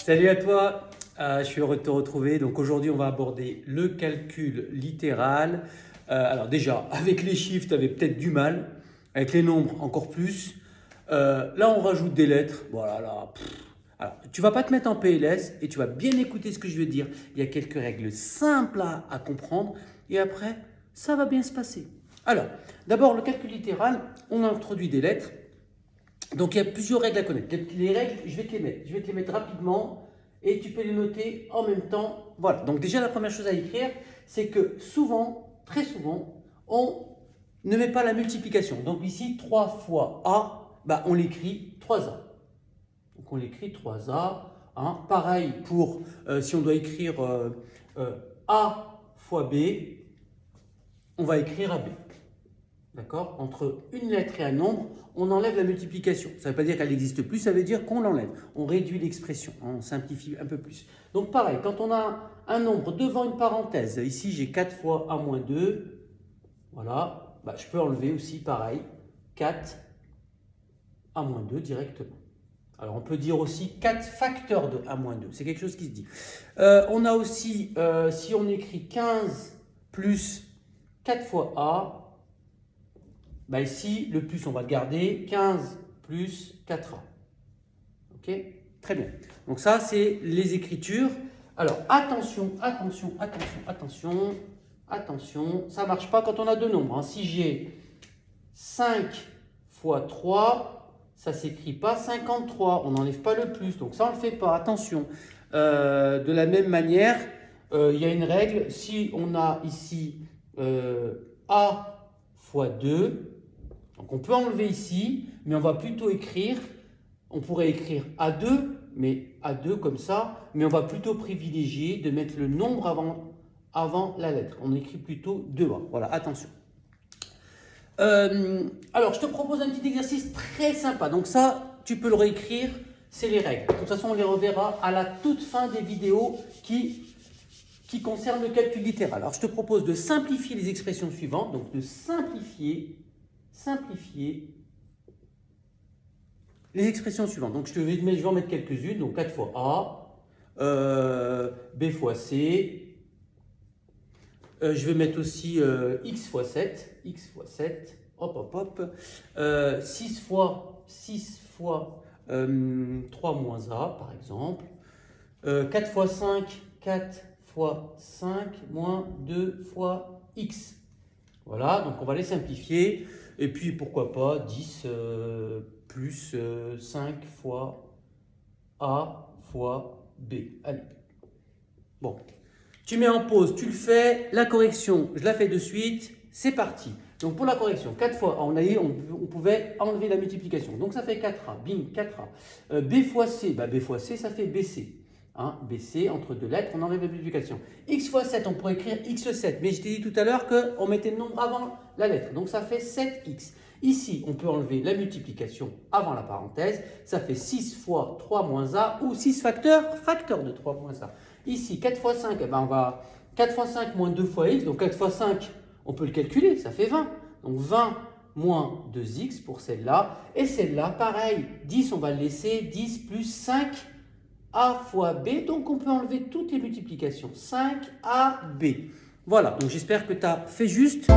Salut à toi, je suis heureux de te retrouver. Donc aujourd'hui, on va aborder le calcul littéral. Alors déjà, avec les chiffres, tu avais peut-être du mal. Avec les nombres, encore plus. Là, on rajoute des lettres. Voilà, là. Alors, tu vas pas te mettre en PLS et tu vas bien écouter ce que je vais dire. Il y a quelques règles simples à comprendre et après, ça va bien se passer. Alors, d'abord, le calcul littéral, on a introduit des lettres. Donc, il y a plusieurs règles à connaître. Les règles, je vais te les mettre. Je vais te les mettre rapidement et tu peux les noter en même temps. Voilà. Donc, déjà, la première chose à écrire, c'est que souvent, très souvent, on ne met pas la multiplication. Donc, ici, 3 fois A, bah, on l'écrit 3A. Donc, on l'écrit 3A. Hein. Pareil pour si on doit écrire A fois B, on va écrire AB. D'accord? Entre une lettre et un nombre, on enlève la multiplication. Ça ne veut pas dire qu'elle n'existe plus, ça veut dire qu'on l'enlève. On réduit l'expression, hein, on simplifie un peu plus. Donc pareil, quand on a un nombre devant une parenthèse, ici j'ai 4 fois A moins 2, voilà, bah, je peux enlever aussi pareil, 4 A moins 2 directement. Alors on peut dire aussi 4 facteurs de A moins 2, c'est quelque chose qui se dit. On a aussi, si on écrit 15 plus 4 fois A, bah ici, le plus, on va le garder. 15 plus 4A. Ok? Très bien. Donc ça, c'est les écritures. Alors, attention, attention, attention, attention, attention. Ça ne marche pas quand on a deux nombres. Hein. Si j'ai 5 fois 3, ça ne s'écrit pas 53. On n'enlève pas le plus. Donc ça, on ne le fait pas. Attention. De la même manière, il y a une règle. Si on a ici A fois 2, donc on peut enlever ici, mais on va plutôt écrire, on pourrait écrire A2, mais A2 comme ça, mais on va plutôt privilégier de mettre le nombre avant la lettre. On écrit plutôt 2A. Voilà, attention. Alors, je te propose un petit exercice très sympa. Donc ça, tu peux le réécrire, c'est les règles. De toute façon, on les reverra à la toute fin des vidéos qui concernent le calcul littéral. Alors, je te propose de simplifier les expressions suivantes, donc de simplifier les expressions suivantes. Donc, je vais en mettre quelques-unes. Donc, 4 fois A, B fois C. Je vais mettre aussi X fois 7. Hop, hop, hop. 6 fois 3 moins A, par exemple. 4 fois 5, 4 fois 5 moins 2 fois X. Voilà, donc on va les simplifier. Et puis, pourquoi pas, 10 plus 5 fois A fois B. Allez. Bon, tu mets en pause, tu le fais. La correction, je la fais de suite. C'est parti. Donc, pour la correction, 4 fois A, on pouvait enlever la multiplication. Donc, ça fait 4A. Bing, 4A. B fois C, bah, B fois C, ça fait BC. Hein, BC, entre deux lettres, on enlève la multiplication. X fois 7, on pourrait écrire X7, mais je t'ai dit tout à l'heure qu'on mettait le nombre avant la lettre, donc ça fait 7X. Ici, on peut enlever la multiplication avant la parenthèse, ça fait 6 fois 3 moins A, ou 6 facteurs de 3 moins A. Ici, 4 fois 5, eh ben on va 4 fois 5 moins 2 fois X, donc 4 fois 5, on peut le calculer, ça fait 20. Donc 20 moins 2X pour celle-là, et celle-là, pareil, 10, on va le laisser, 10 plus 5, A fois B, donc on peut enlever toutes les multiplications. 5AB. Voilà, donc j'espère que tu as fait juste.